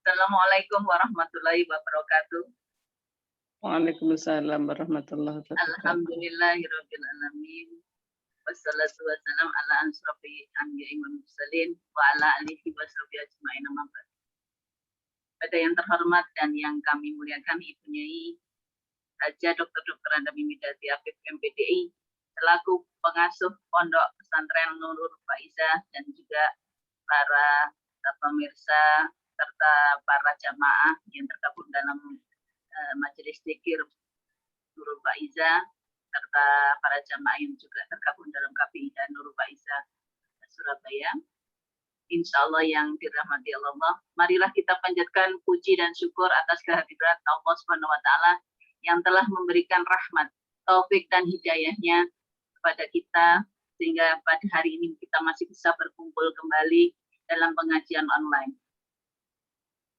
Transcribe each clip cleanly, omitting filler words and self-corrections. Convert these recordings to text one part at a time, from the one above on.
Assalamualaikum warahmatullahi wabarakatuh. Waalaikumsalam warahmatullahi wabarakatuh. Alhamdulillahirabbil alamin. Wassalatu wassalam ala asrofil anbiya'i wal mursalin wa ala alihi washabihi ajmain. Pada yang terhormat dan yang kami muliakan Ibu Nyai Haja Dr. Andami Midati Afif MPDI selaku pengasuh Pondok Pesantren Nurul Faizah dan juga para pemirsa serta para jamaah yang tergabung dalam majelis zikir Nurul Faizah serta para jamaah yang juga tergabung dalam KPI dan Nurul Faizah Surabaya. Insya Allah yang dirahmati Allah, marilah kita panjatkan puji dan syukur atas kehadirat Allah Subhanahu wa Ta'ala yang telah memberikan rahmat, taufik dan hidayahnya kepada kita sehingga pada hari ini kita masih bisa berkumpul kembali dalam pengajian online.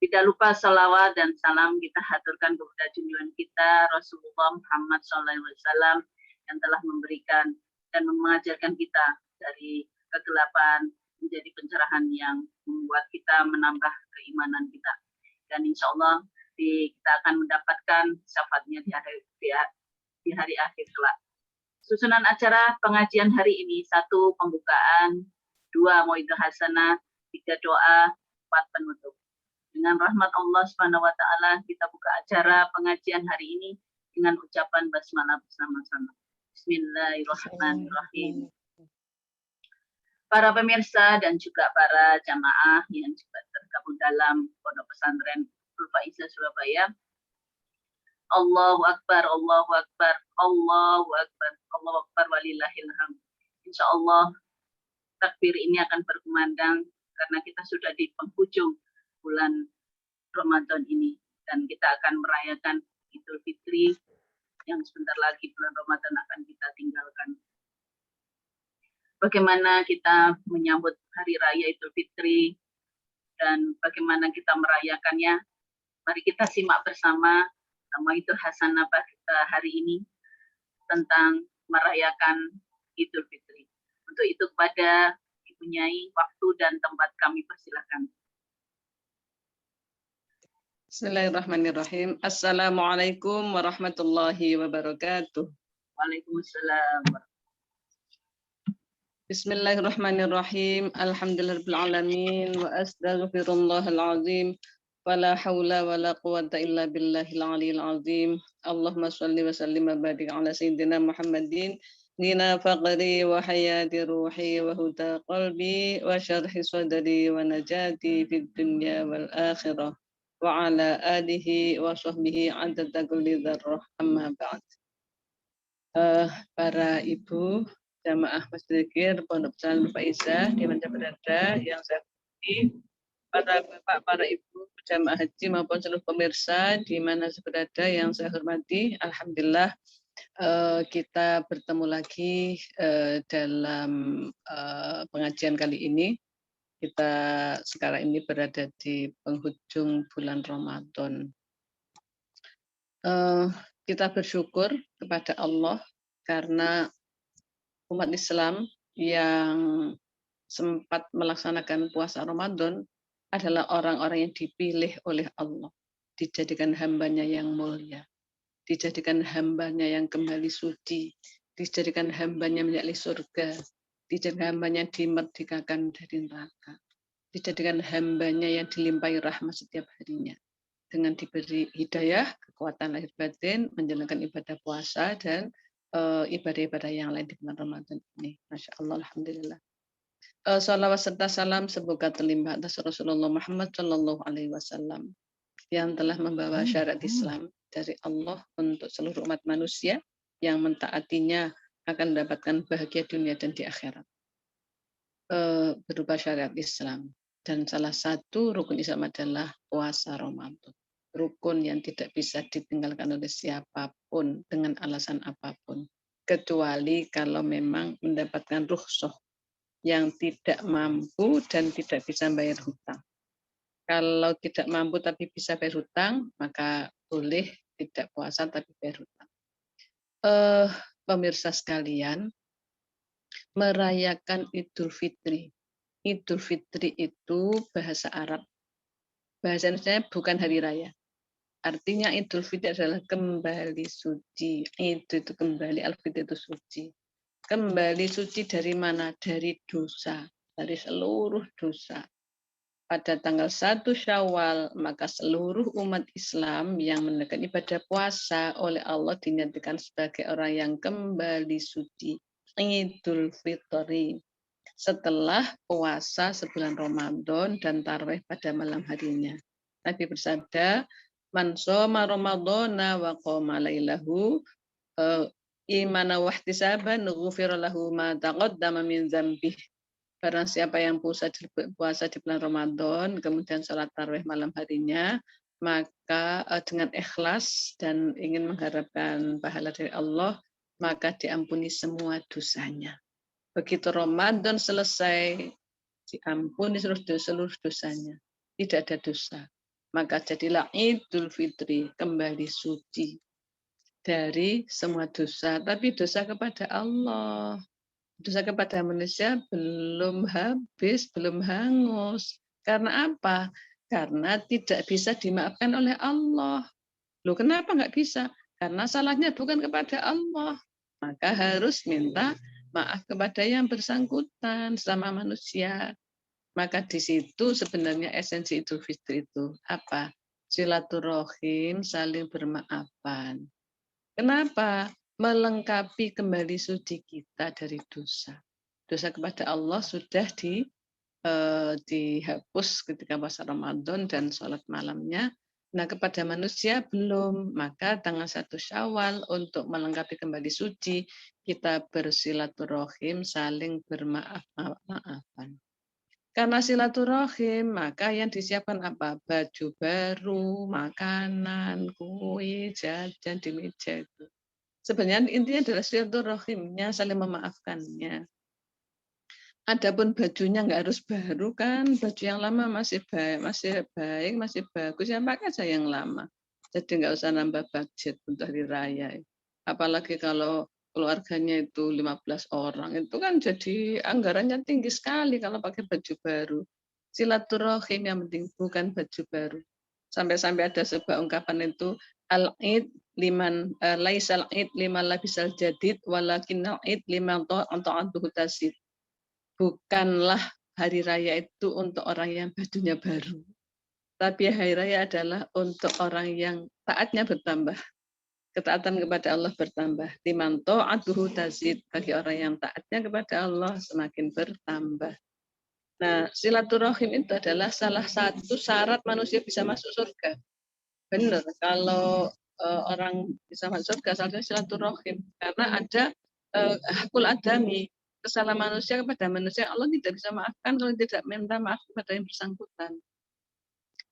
Tidak lupa salawat dan salam kita haturkan kepada junjungan kita Rasulullah Muhammad SAW yang telah memberikan dan mengajarkan kita dari kegelapan menjadi pencerahan yang membuat kita menambah keimanan kita. Dan insya Allah kita akan mendapatkan syafaatnya di hari akhir kelak. Susunan acara pengajian hari ini: 1. Pembukaan, 2. Mau'idhah hasanah, 3. Doa, 4. Penutup. Dengan rahmat Allah Subhanahu wa Ta'ala, kita buka acara pengajian hari ini dengan ucapan basmalah bersama-sama. Bismillahirrahmanirrahim. Para pemirsa dan juga para jamaah yang juga tergabung dalam Pondok Pesantren Nurul Faizah Surabaya. Allahu Akbar, Allahu Akbar, Allahu Akbar, Allahu Akbar walillahil hamd. Insya Allah takbir ini akan berkumandang karena kita sudah di penghujung bulan Ramadan ini dan kita akan merayakan Idul Fitri yang sebentar lagi bulan Ramadan akan kita tinggalkan. Bagaimana kita menyambut hari raya Idul Fitri dan bagaimana kita merayakannya? Mari kita simak bersama Mau'idhah hasanah kita hari ini tentang merayakan Idul Fitri. Untuk itu kepada Ibu Nyai, waktu dan tempat kami persilahkan. Bismillahirrahmanirrahim. Assalamualaikum warahmatullahi wabarakatuh. Waalaikumsalam. Bismillahirrahmanirrahim. Alhamdulillahirabbil alamin wa astaghfirullahal azim. Wala haula wala quwwata illa billahil aliyil azim. Allahumma shalli wa sallim wa barik ala sayyidina Muhammadin Nina faqri wa hayati ruhi wa huda qalbi wa syarhi sadri wa najati fid dunya wal akhirah wa ala alihi wa sahbihi adada kulli dzarrah amma ba'd. Para ibu jamaah Masjid Zikir Pondok Pesantren Nurul Faizah di mana berada yang saya hormati, para bapak, para ibu jamaah haji maupun seluruh pemirsa di mana berada yang saya hormati, alhamdulillah kita bertemu lagi dalam pengajian kali ini. Kita sekarang ini berada di penghujung bulan Ramadan. Kita bersyukur kepada Allah karena umat Islam yang sempat melaksanakan puasa Ramadan adalah orang-orang yang dipilih oleh Allah, dijadikan hambanya yang mulia, dijadikan hambanya yang kembali suci, dijadikan hambanya menjadi surga, dijadikan hambanya dimerdekakan dari neraka, dijadikan hambanya yang dilimpahi rahmat setiap harinya, dengan diberi hidayah, kekuatan lahir batin, menjalankan ibadah puasa dan ibadah-ibadah yang lain di bulan Ramadan ini. Masya Allah, alhamdulillah. Salawat serta salam semoga terlimpah atas Rasulullah Muhammad Shallallahu Alaihi Wasallam yang telah membawa syariat Islam dari Allah untuk seluruh umat manusia yang mentaatinya akan mendapatkan bahagia dunia dan di akhirat berupa syariat Islam. Dan salah satu rukun Islam adalah puasa Ramadan. Rukun yang tidak bisa ditinggalkan oleh siapapun dengan alasan apapun, kecuali kalau memang mendapatkan rukhsah yang tidak mampu dan tidak bisa bayar hutang. Kalau tidak mampu tapi bisa bayar hutang, maka boleh tidak puasa tapi bayar hutang. Pemirsa sekalian, merayakan Idul Fitri Idul Fitri itu bahasa Arab. Bahasa Indonesia bukan hari raya. Artinya Idul Fitri adalah kembali suci. Itu kembali, Al-Fitri itu suci. Kembali suci dari mana? Dari dosa. Dari seluruh dosa. Pada tanggal 1 Syawal, maka seluruh umat Islam yang menunaikan ibadah puasa oleh Allah dinyatakan sebagai orang yang kembali suci. Idul Fitri. Setelah puasa sebulan Ramadan dan tarawih pada malam harinya. Nabi bersabda, "Man shoma Ramadhana wa qama lailahu imana wa ihtisaban ghufira lahu ma taqaddama min dzambih." Barang siapa yang puasa di bulan Ramadan, kemudian sholat tarawih malam harinya, maka dengan ikhlas dan ingin mengharapkan pahala dari Allah, maka diampuni semua dosanya. Begitu Ramadan selesai, diampuni seluruh dosanya. Tidak ada dosa. Maka jadilah Idul Fitri, kembali suci dari semua dosa. Tapi dosa kepada Allah. Dosa kepada manusia belum habis, belum hangus. Karena apa? Karena tidak bisa dimaafkan oleh Allah. Loh, kenapa nggak bisa? Karena salahnya bukan kepada Allah. Maka harus minta maaf kepada yang bersangkutan sama manusia. Maka di situ sebenarnya esensi Idul Fitri itu apa? Silaturahim, saling bermaafan. Kenapa? Melengkapi kembali suci kita dari dosa. Dosa kepada Allah sudah dihapus ketika puasa Ramadan dan sholat malamnya. Nah, kepada manusia belum. Maka tanggal 1 Syawal untuk melengkapi kembali suci, kita bersilaturahim, saling bermaaf-maafan. Karena silaturahim, maka yang disiapkan apa? Baju baru, makanan, kue, jajan di meja itu. Sebenarnya intinya adalah silaturahimnya, saling memaafkannya. Adapun bajunya nggak harus baru kan, baju yang lama masih baik, masih bagus, yang pakai aja yang lama. Jadi nggak usah nambah budget untuk hari raya. Apalagi kalau keluarganya itu 15 orang, itu kan jadi anggarannya tinggi sekali kalau pakai baju baru. Silaturahim yang penting, bukan baju baru. Sampai-sampai ada sebuah ungkapan itu, al-id liman laisal id liman labisal jadid walakin al-id liman ta'atuhu tasid. Bukanlah hari raya itu untuk orang yang bajunya baru. Tapi hari raya adalah untuk orang yang taatnya bertambah. Ketaatan kepada Allah bertambah. Liman ta'atuhu tazid. Bagi orang yang taatnya kepada Allah semakin bertambah. Nah, silaturahim itu adalah salah satu syarat manusia bisa masuk surga. Benar, kalau orang bisa masuk surga, salah satunya silaturahim. Karena ada hakul adami, kesalahan manusia kepada manusia, Allah tidak bisa maafkan kalau tidak minta maaf kepada yang bersangkutan.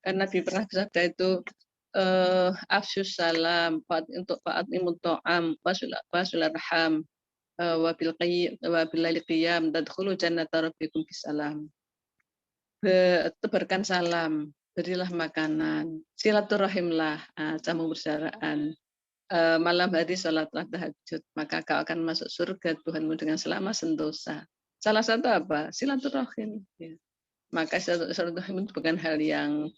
Karena Nabi pernah bersabda itu, afsyus salam, untuk Fa'at imuto'am, wasularham, wabil qiyam, tadkhulu jannata rabbikum bisalam. Tebarkan salam, berilah makanan, silaturahimlah, jamu bersaraan, malam hari sholatlah tahajud, maka kau akan masuk surga Tuhanmu dengan selama sentosa. Salah satu apa? Silaturahim. Ya. Maka silaturahim itu bukan hal yang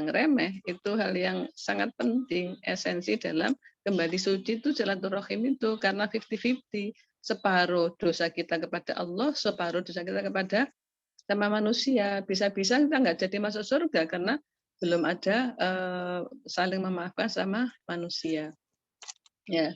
remeh, itu hal yang sangat penting. Esensi dalam kembali suci itu silaturahim itu, karena 50-50. Separuh dosa kita kepada Allah, separuh dosa kita kepada sama manusia. Bisa-bisa kita nggak jadi masuk surga karena belum ada saling memaafkan sama manusia. Ya,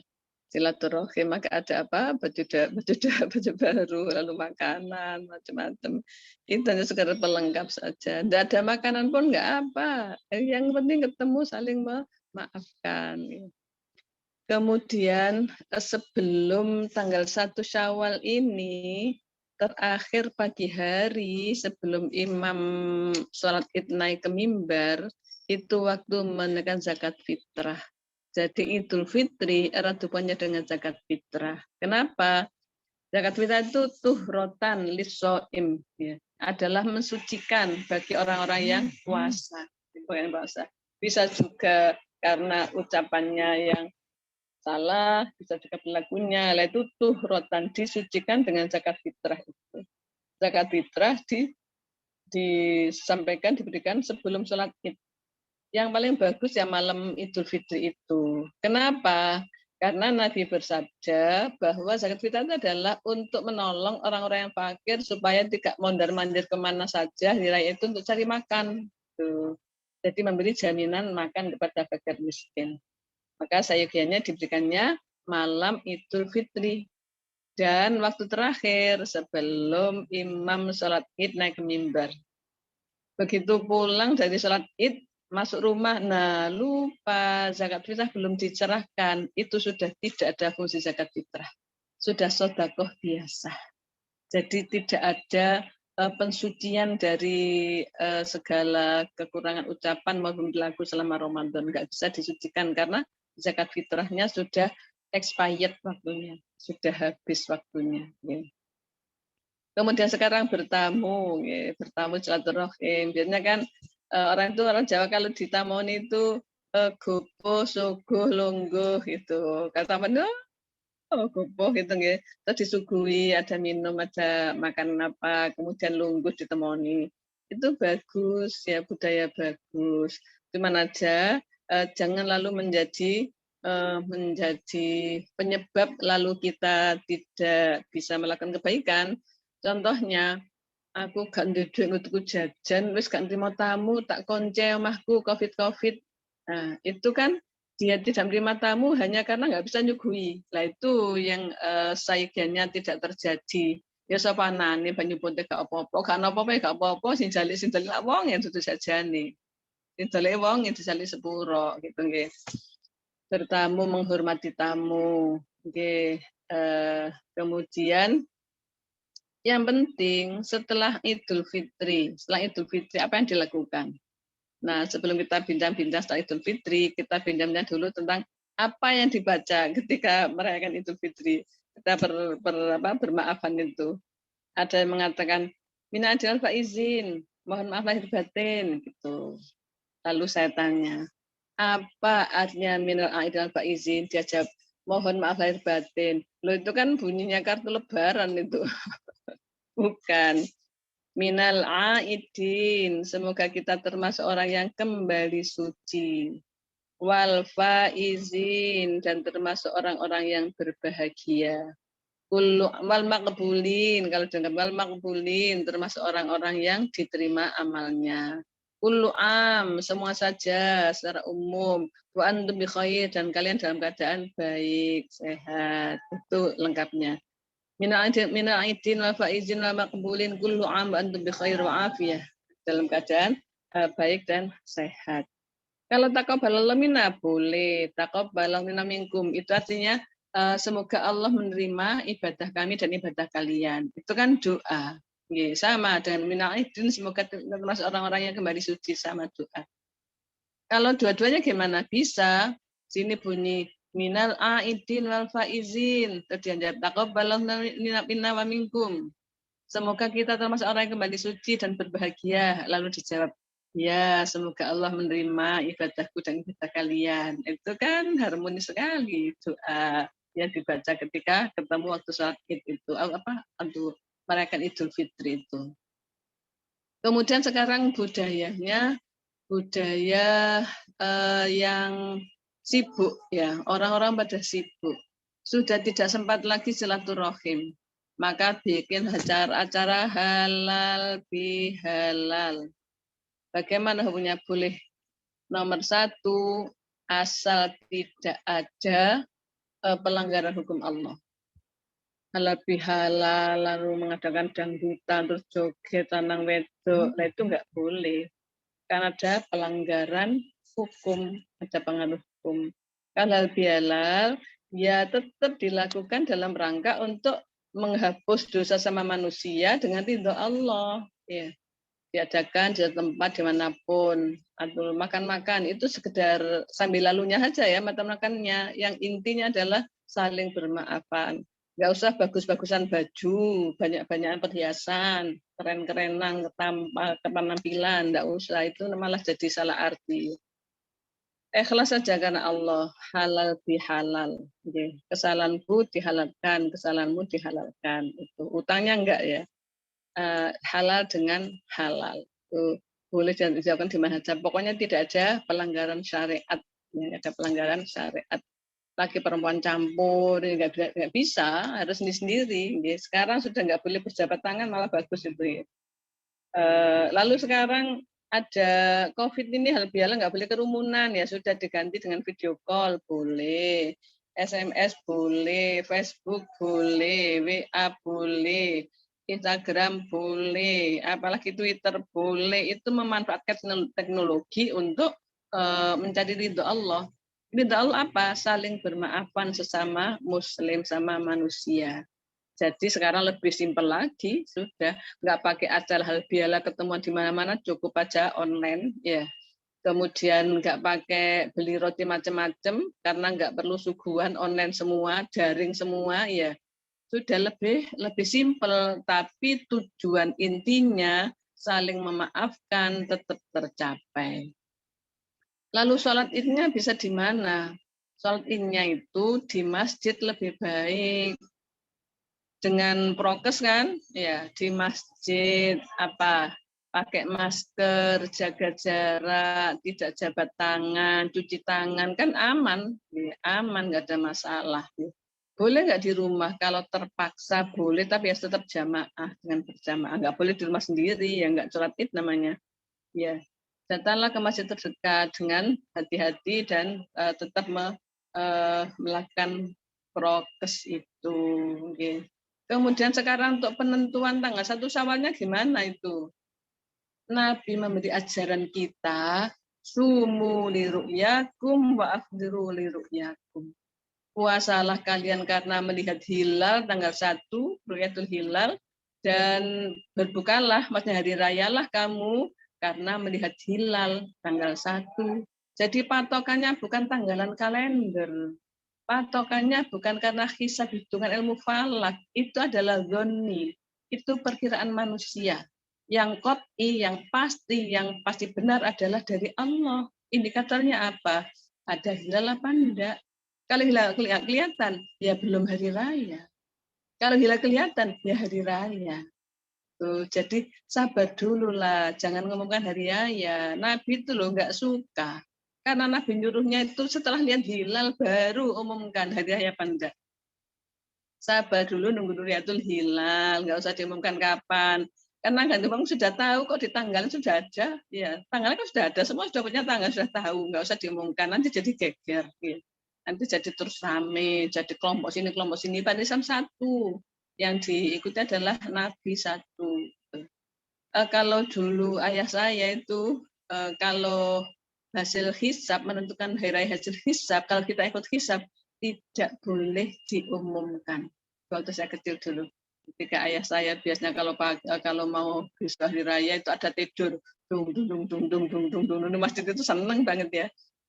silaturahim, maka ada apa? Baju baru, lalu makanan, macam-macam. Itu hanya sekedar pelengkap saja. Tidak ada makanan pun nggak apa. Yang penting ketemu, saling memaafkan. Kemudian sebelum tanggal 1 Syawal ini, terakhir pagi hari sebelum imam sholat id naik ke mimbar, itu waktu menekan zakat fitrah. Jadi Idul Fitri erat hubungannya dengan zakat fitrah. Kenapa? Zakat fitrah itu tuhrotan lisoim, ya, adalah mensucikan bagi orang-orang yang puasa. Bisa juga karena ucapannya yang salah, bisa juga perilakunya. Itu tuhrotan, disucikan dengan zakat fitrah itu. zakat fitrah disampaikan, diberikan sebelum sholat Id. Yang paling bagus ya malam Idul Fitri itu. Kenapa? Karena Nabi bersabda bahwa zakat fitrah itu adalah untuk menolong orang-orang yang fakir supaya tidak mondar-mandir kemana saja di raya itu untuk cari makan. Tuh. Jadi memberi jaminan makan kepada fakir miskin. Maka sayugiannya diberikannya malam Idul Fitri. Dan waktu terakhir sebelum imam sholat Id naik ke mimbar. Begitu pulang dari sholat Id, masuk rumah, nah lupa zakat fitrah belum dicerahkan. Itu sudah tidak ada fungsi zakat fitrah. Sudah sedekah biasa. Jadi tidak ada pensucian dari segala kekurangan ucapan maupun perilaku selama Ramadan. Nggak bisa disucikan karena zakat fitrahnya sudah expired waktunya, sudah habis waktunya. Ya. Kemudian sekarang bertamu, ya, bertamu silaturahim. Biasanya kan orang itu orang Jawa kalau ditamoni itu gopo, suguh, lungguh gitu. Kata mana? Oh, gopo gitu ya. Terus disuguhi, ada minum, ada makan apa, kemudian lungguh ditemoni. Itu bagus ya, budaya bagus. Cuman aja jangan lalu menjadi penyebab lalu kita tidak bisa melakukan kebaikan. Contohnya, aku gak duwe duit untuk jajan, wis gak nrimo tamu, tak konce omahku covid. Nah, itu kan dia tidak menerima tamu hanya karena nggak bisa nyuguhi. Nah, itu yang sayangnya tidak terjadi. Ya sopanane banyu putih gak apa-apa, gak apa-apa ya gak apa-apa, sing jalik wong ya dudu jajane. Sing jalik wong ya dijalik sepuro gitu nggih. Bertamu menghormati tamu. Nggih. Kemudian yang penting setelah Idul Fitri apa yang dilakukan? Nah, sebelum kita bincang-bincang setelah Idul Fitri, kita bincang dulu tentang apa yang dibaca ketika merayakan Idul Fitri. Kita bermaafan itu. Ada yang mengatakan, Mina ajal faizin, mohon maaf lahir batin gitu. Lalu saya tanya, apa artinya minal aidil faizin? Dia jawab, mohon maaf lahir batin. Loh itu kan bunyinya kartu lebaran itu. Bukan. Minal aidin. Semoga kita termasuk orang yang kembali suci. Wal faizin. Dan termasuk orang-orang yang berbahagia. Kullu wal maqbulin. Kalau dengar wal maqbulin. Termasuk orang-orang yang diterima amalnya. Kullu am. Semua saja secara umum. Wa antum bi khair. Dan kalian dalam keadaan baik, sehat. Itu lengkapnya. Minal aidin wal faizin wal maqbulin kullu am wa antum bi khair wa afiyah. Dalam keadaan baik dan sehat. Kalau taqabbalallahu minna boleh, taqabbalallahu minna minkum. Itu artinya semoga Allah menerima ibadah kami dan ibadah kalian. Itu kan doa. Sama dengan minal aidin, semoga termasuk orang-orang yang kembali suci, sama doa. Kalau dua-duanya gimana? Bisa. Sini bunyi minal aidin wal faizin. Terus dia taqabbalallahu minna wa minkum. Semoga kita termasuk orang yang kembali suci dan berbahagia. Lalu dijawab, ya semoga Allah menerima ibadahku dan ibadah kalian. Itu kan harmonis sekali doa yang dibaca ketika ketemu waktu sholat Id itu. Untuk merayakan Idul Fitri itu. Kemudian sekarang budaya yang sibuk ya, orang-orang pada sibuk, sudah tidak sempat lagi silaturahim, maka bikin acara halal bihalal. Bagaimana hukumnya? Boleh. Nomor 1, asal tidak ada pelanggaran hukum Allah. Halal bihalal, lalu mengadakan dangdutan, terus joget, lanang wedok, nah itu nggak boleh. Karena ada pelanggaran hukum, ada pengaruh hukum. Halal bihalal ya tetap dilakukan dalam rangka untuk menghapus dosa sama manusia dengan ridho Allah. Ya, diadakan di tempat dimanapun atau makan-makan itu sekedar sambil lalunya saja ya makan-makannya. Yang intinya adalah saling bermaafan. Nggak usah bagus-bagusan baju, banyak-banyakan perhiasan, keren-kerenan, ketampilan, nggak usah. Itu malah jadi salah arti. Ikhlas saja karena Allah, halal bihalal. Kesalahanku dihalalkan, kesalahanmu dihalalkan. Itu utangnya enggak ya. halal dengan halal. Tuh, boleh dilakukan di mana saja. Pokoknya tidak ada pelanggaran syariat. Tidak ada pelanggaran syariat. Laki perempuan campur, nggak bisa, harus sendiri-sendiri. Sekarang sudah nggak boleh berjabat tangan, malah bagus itu. Lalu sekarang ada COVID ini, hal bihalal nggak boleh kerumunan, ya sudah diganti dengan video call, boleh. SMS boleh, Facebook boleh, WA boleh, Instagram boleh, apalagi Twitter boleh. Itu memanfaatkan teknologi untuk mencari ridho Allah. Ridho Allah apa? Saling bermaafan sesama Muslim, sama manusia. Jadi sekarang lebih simpel lagi, sudah nggak pakai acara hal bihalal ketemuan di mana-mana, cukup aja online, ya. Kemudian nggak pakai beli roti macam-macam karena nggak perlu suguhan, online semua, daring semua, ya. Sudah lebih simpel, tapi tujuan intinya saling memaafkan tetap tercapai. Lalu sholat idnya bisa di mana? Sholat idnya itu di masjid lebih baik. Dengan prokes kan, ya di masjid pakai masker, jaga jarak, tidak jabat tangan, cuci tangan, kan aman, ya, aman, nggak ada masalah. Ya. Boleh nggak di rumah? Kalau terpaksa boleh, tapi ya tetap jamaah, dengan berjamaah. Nggak boleh di rumah sendiri, ya nggak sholat id namanya. Ya, datanglah ke masjid terdekat dengan hati-hati dan tetap melakukan prokes itu. Okay. Kemudian sekarang untuk penentuan tanggal 1 Syawalnya gimana itu? Nabi memberi ajaran kita, sumu li ru'yakum wa afdiru li ru'yakum. Puasalah kalian karena melihat hilal tanggal 1, ru'yatul hilal, dan berbukalah, maksudnya hari rayalah kamu karena melihat hilal tanggal 1. Jadi patokannya bukan tanggalan kalender. Patokannya bukan karena hisab hitungan ilmu falak, itu adalah zonni, itu perkiraan manusia. Yang qot'i, yang pasti benar adalah dari Allah. Indikatornya apa? Ada hilal apa enggak? Kalau hilal kelihatan, ya belum hari raya. Kalau hilal kelihatan, ya hari raya. Tuh, jadi sabar dulu lah, jangan ngomongkan hari raya. Nabi itu loh nggak suka. Karena Nabi nyuruhnya itu setelah lihat hilal baru umumkan hari raya apa enggak. Sabar dulu nunggu Ru'yatul Hilal, nggak usah diumumkan kapan. Karena kan memang sudah tahu kok di tanggal sudah ada, ya tanggalnya kan sudah ada, semua sudah punya tanggal, sudah tahu, nggak usah diumumkan, nanti jadi geger. Ya. Nanti jadi terus rame, jadi kelompok sini, barisan satu. Yang diikuti adalah Nabi satu. Kalau dulu ayah saya itu, kalau hasil hisab, menentukan hari raya hasil hisab, kalau kita ikut hisab, tidak boleh diumumkan. Waktu saya kecil dulu, ketika ayah saya biasanya kalau mau besok hari raya itu ada tidur, dung dung dung dung dung dung dung dung, masjid itu seneng banget ya.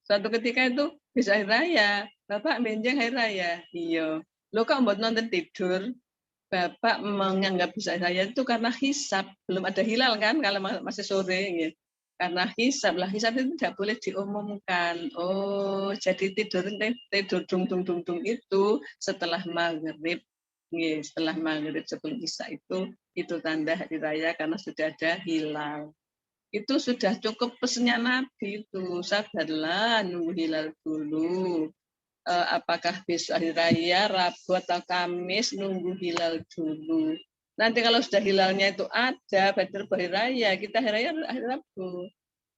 Suatu ketika itu besok hari raya, Bapak benjeng hari raya, iya. Lo kok buat nonton tidur? Bapak menganggap bisa saya itu karena hisab, belum ada hilal kan kalau masih sore gitu. Karena hisab itu tidak boleh diumumkan. Oh, jadi tidur dung dung dung dung itu setelah maghrib. Setelah maghrib sebelum isya itu tanda hari raya karena sudah ada hilal. Itu sudah cukup pesannya Nabi itu, sabarlah nunggu hilal dulu. Apakah besok hari raya, Rabu atau Kamis, nunggu hilal dulu. Nanti kalau sudah hilalnya itu ada, berarti hari raya, kita hari raya hari Rabu.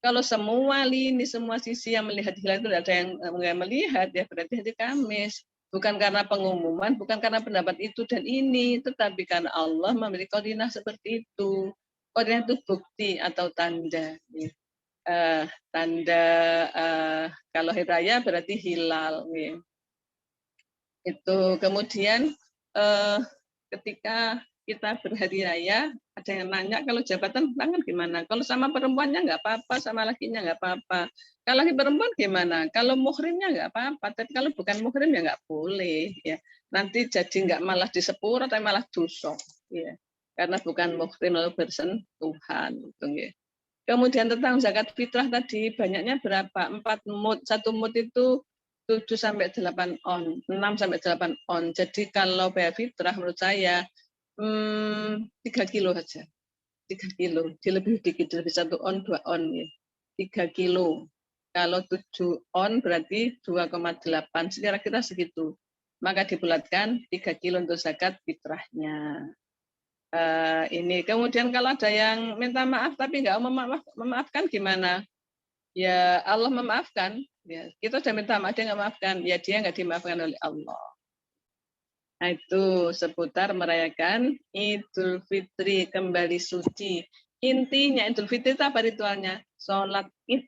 Kalau semua lini, semua sisi yang melihat hilal itu ada yang melihat, ya berarti hari Kamis. Bukan karena pengumuman, bukan karena pendapat itu dan ini, tetapi karena Allah memberi koordinat seperti itu. Koordinat itu bukti atau tanda. Tanda kalau hari raya berarti hilal. Itu kemudian ketika kita berhari raya, ada yang nanya kalau jabatan tangan gimana? Kalau sama perempuannya nggak apa-apa, sama lakinya nggak apa-apa. Kalau laki perempuan gimana? Kalau muhrimnya nggak apa-apa, tapi kalau bukan muhrim ya nggak boleh. Ya. Nanti jadi nggak malah disepuro, tapi malah dosa. Ya. Karena bukan muhrim lalu bersentuhan. Gitu, ya. Kemudian tentang zakat fitrah tadi, banyaknya berapa? 4 mud. 1 mud itu 7 sampai 8 on, 6 sampai 8 on. Jadi kalau bayar fitrah menurut saya 3 kilo saja. 3 kilo, lebih dikit, lebih 1 on, 2 on ya. 3 kilo. Kalau 7 on berarti 2,8, kira-kira segitu. Maka dibulatkan 3 kilo untuk zakat fitrahnya. Ini kemudian kalau ada yang minta maaf tapi nggak memaafkan gimana? Ya Allah memaafkan. Ya, kita sudah minta maaf, dia nggak maafkan. Ya dia nggak dimaafkan oleh Allah. Nah itu seputar merayakan Idul Fitri, kembali suci. Intinya Idul Fitri itu apa ritualnya? Sholat Id.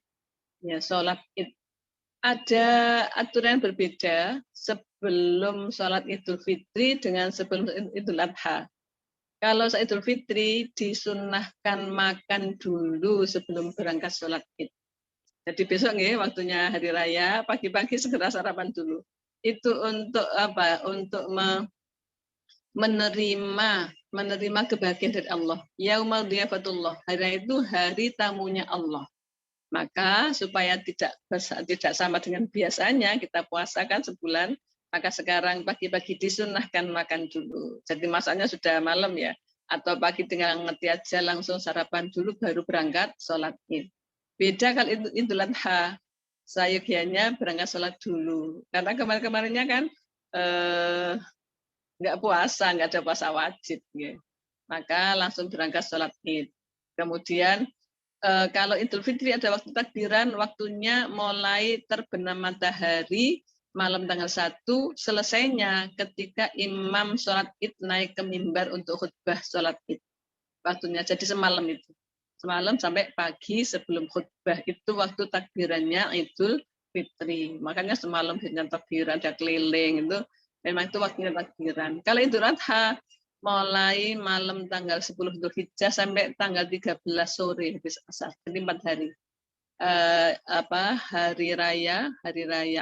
Ya, sholat Id. Ada aturan berbeda sebelum sholat Idul Fitri dengan sebelum Idul Adha. Kalau Idul Fitri disunahkan makan dulu sebelum berangkat sholat Id. Jadi besok nih waktunya hari raya, pagi-pagi segera sarapan dulu. Itu untuk apa? Untuk menerima kebahagiaan dari Allah. Yaumul diyafatullah. Hari raya itu hari tamunya Allah. Maka supaya tidak sama dengan biasanya kita puasakan sebulan, maka sekarang pagi-pagi disunahkan makan dulu. Jadi masaknya sudah malam ya, atau pagi tinggal ngerti aja langsung sarapan dulu baru berangkat sholat Id. Beda kalau Idul Adha, sayogianya berangkat sholat dulu. Karena kemarin-kemarinnya kan nggak puasa, nggak ada puasa wajib. Ya. Maka langsung berangkat sholat Id. Kemudian kalau Idul Fitri ada waktu takbiran, waktunya mulai terbenam matahari malam tanggal 1, selesainya ketika imam sholat Id naik ke mimbar untuk khutbah sholat Id. Waktunya jadi semalam itu. Semalam sampai pagi sebelum khutbah itu waktu takbirannya Idul Fitri. Makanya semalam dengan takbiran, ada keliling itu memang itu waktunya takbiran. Kalau Idul Adha mulai malam tanggal 10 Dzulhijjah sampai tanggal 13 sore habis asar, jadi 4 hari. Hari raya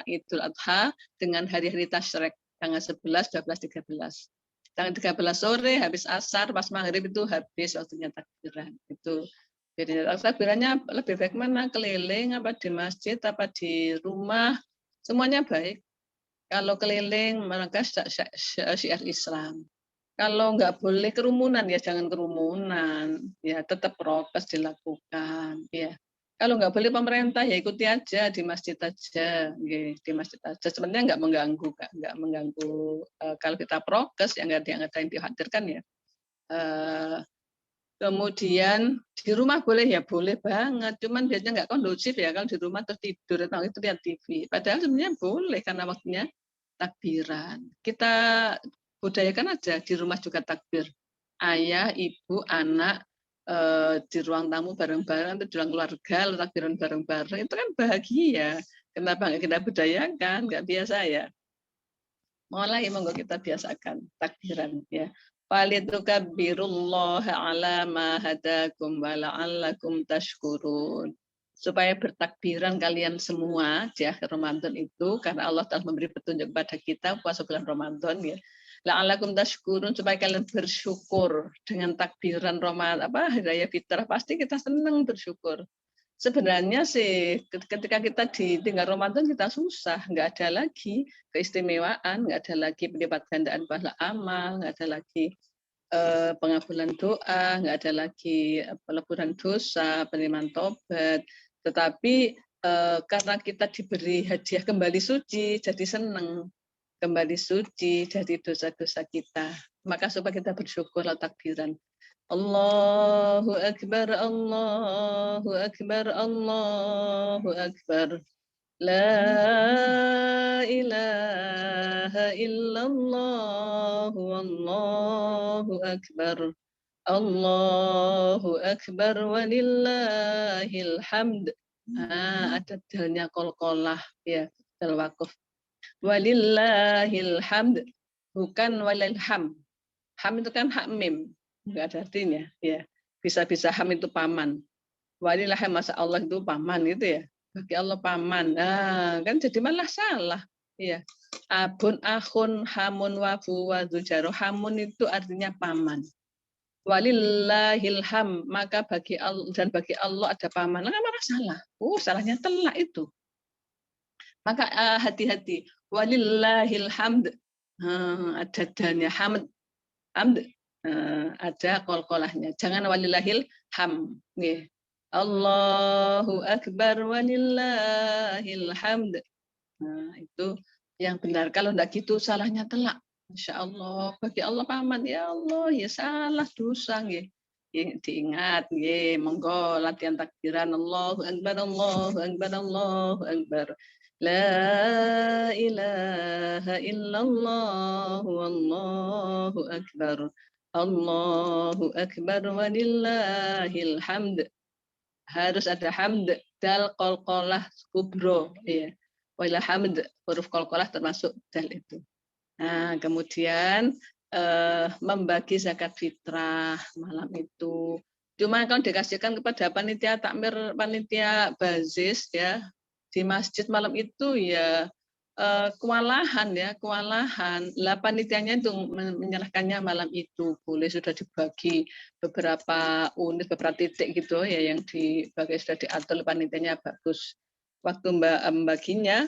Idul Adha dengan hari-hari tasyrik tanggal 11, 12, 13. Tanggal 13 sore habis asar pas maghrib itu habis waktunya takbiran. Itu jadi takbirannya lebih baik mana, keliling apa di masjid apa di rumah, semuanya baik. Kalau keliling maka syiar Islam. Kalau nggak boleh kerumunan ya jangan kerumunan, ya tetap prokes dilakukan, ya. Kalau nggak boleh pemerintah ya ikuti aja di masjid aja, ya, di masjid aja. Sebenarnya nggak mengganggu. Kalau kita prokes ya nggak ada yang dihadirkan ya. Kemudian di rumah boleh ya boleh banget, cuman biasanya nggak kondusif ya kalau di rumah tertidur atau itu lihat TV. Padahal sebenarnya boleh karena waktunya takbiran. Kita budayakan aja di rumah juga takbir. Ayah, ibu, anak di ruang tamu bareng-bareng atau di ruang keluarga takbiran bareng-bareng itu kan bahagia. Kenapa nggak kita budayakan? Nggak biasa ya. Mulai monggo kita biasakan takbiran ya. Falitukabbirullah ala ma hadakum wa la'allakum tashkurun. Supaya bertakbiran kalian semua di akhir Ramadan itu karena Allah telah memberi petunjuk kepada kita puasa bulan Ramadan ya. La'allakum tashkurun supaya kalian bersyukur dengan takbiran Ramadan hari raya fitrah pasti kita senang bersyukur. Sebenarnya sih ketika kita tinggal Ramadan kita susah, nggak ada lagi keistimewaan, nggak ada lagi pendapat gandaan pahala amal, nggak ada lagi pengabulan doa, nggak ada lagi peleburan dosa, penerimaan tobat. Tetapi karena kita diberi hadiah kembali suci, jadi senang kembali suci dari dosa-dosa kita. Maka supaya kita bersyukur takbiran. Allahu Akbar, Allahu Akbar, Allahu Akbar. La ilaha illallah, Allahu Akbar. Allahu Akbar walillahil hamd. Ada dalnya qalqalah ya, dal waqaf. Walillahil hamd, bukan walil ham. Ham itu kan hak mim. Enggak ada artinya ya, bisa ham itu paman, walilah masa Allah itu paman gitu ya, bagi Allah paman, kan jadi malah salah ya. Abun akhun hamun wafu wadzujaro, hamun itu artinya paman, walillahil ham, maka bagi Allah dan bagi Allah ada paman, malah salah, salahnya telak itu. Maka hati-hati, walillahil hamd, ada danya hamd ada qalqalahnya. Jangan walillahil ham. Nggih. Allahu akbar walillahil hamd. Nah, itu yang benar. Kalau enggak gitu salahnya telak. Masya Allah, bagi Allah paman, ya Allah, ya salah dosa nggih. Diingat nggih, monggo latihan takbiran Allahu akbar, Allahu akbar, Allahu akbar. La ilaha illallah wallahu akbar. Allahu akbar walillahil hamd. Harus ada hamd, dal qalqalah kubro ya. Walil hamd, huruf qalqalah termasuk dal itu. Nah, kemudian membagi zakat fitrah malam itu. Cuma kalau dikasihkan kepada panitia takmir, panitia bazis ya di masjid malam itu ya kewalahan ya, kewalahan. Lah panitianya itu menyerahkannya malam itu. Boleh sudah dibagi beberapa unit, beberapa titik gitu ya yang dibagi sudah diatur panitianya bagus. Waktu membaginya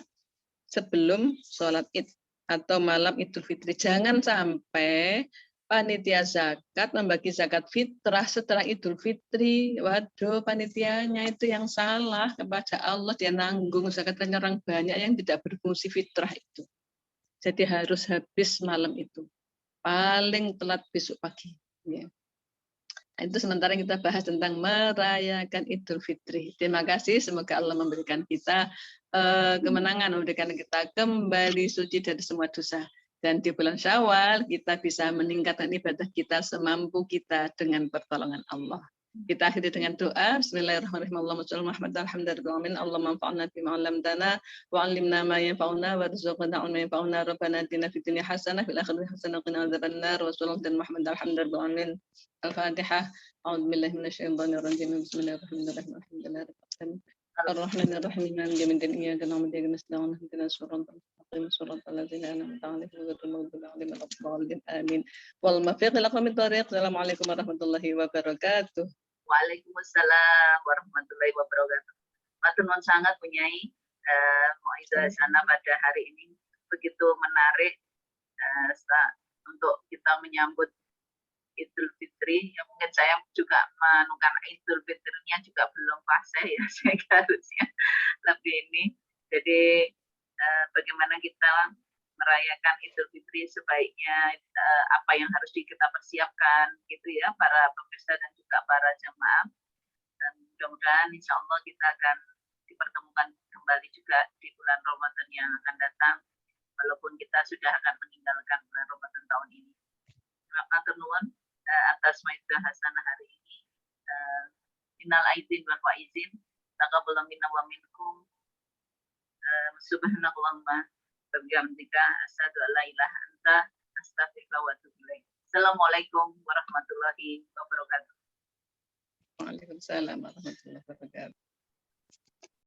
sebelum sholat Id atau malam Idul Fitri. Jangan sampai panitia zakat membagi zakat fitrah setelah Idul Fitri. Waduh, panitianya itu yang salah kepada Allah. Dia nanggung zakatnya orang banyak yang tidak berfungsi fitrah itu. Jadi harus habis malam itu. Paling telat besok pagi. Ya. Itu sementara kita bahas tentang merayakan Idul Fitri. Terima kasih, semoga Allah memberikan kita kemenangan, memberikan kita kembali suci dari semua dosa. Dan di bulan Syawal kita bisa meningkatkan ibadah kita semampu kita dengan pertolongan Allah. Kita akhiri dengan doa. Bismillahirrahmanirrahim. Allahumma shalli ala Muhammad alhamdulillah. Allahumma anfa'na bima 'allamtana wa 'allimna ma yanfa'una warzuqna 'ilman yanfa'una. Rabbana atina fid dunya hasanah fil akhirati hasanah wa qina adzabannar. Wa sallallahu ala Muhammad alhamdulillah. Al-Fatihah. A'udzu billahi minasyaitonir rajim. Bismillahirrahmanirrahim. Alhamdulillahirabbil alamin. Ar-Rahmanir-Rahim. Maliki yaumiddin. Iyyaka na'budu wa iyyaka nasta'in. Ihdinas siratal mustaqim. Siratal ladzina an'amta 'alaihim ghairil maghdubi 'alaihim waladdallin. Amin. Wal muwaffiq ila aqwamit thoriq. Assalamualaikum warahmatullahi wabarakatuh. Waalaikumsalam warahmatullahi wabarakatuh. Matur nuwun sangat Punyai Moiza sana pada hari ini begitu menarik untuk kita menyambut Idul Fitri. Ya, mungkin saya juga menukar Idul Fitrinya juga belum fasih ya, saya harusnya lebih ini. Jadi bagaimana kita merayakan Idul Fitri sebaiknya, apa yang harus kita persiapkan gitu ya, para pemirsa dan juga para jamaah. Dan mudah-mudahan insya Allah kita akan dipertemukan kembali juga di bulan Ramadan yang akan datang, walaupun kita sudah akan meninggalkan bulan Ramadan tahun ini. Matur nuwun atas maidah hasanah hari ini. Minal aidin wal faizin, taqabbalan minna wa minkum. Subhanallahumma wa bihamdika asyhadu an la ilaha illa anta astaghfiruka wa atubu ilaik. Assalamualaikum warahmatullahi wabarakatuh. Waalaikumsalam warahmatullahi wabarakatuh.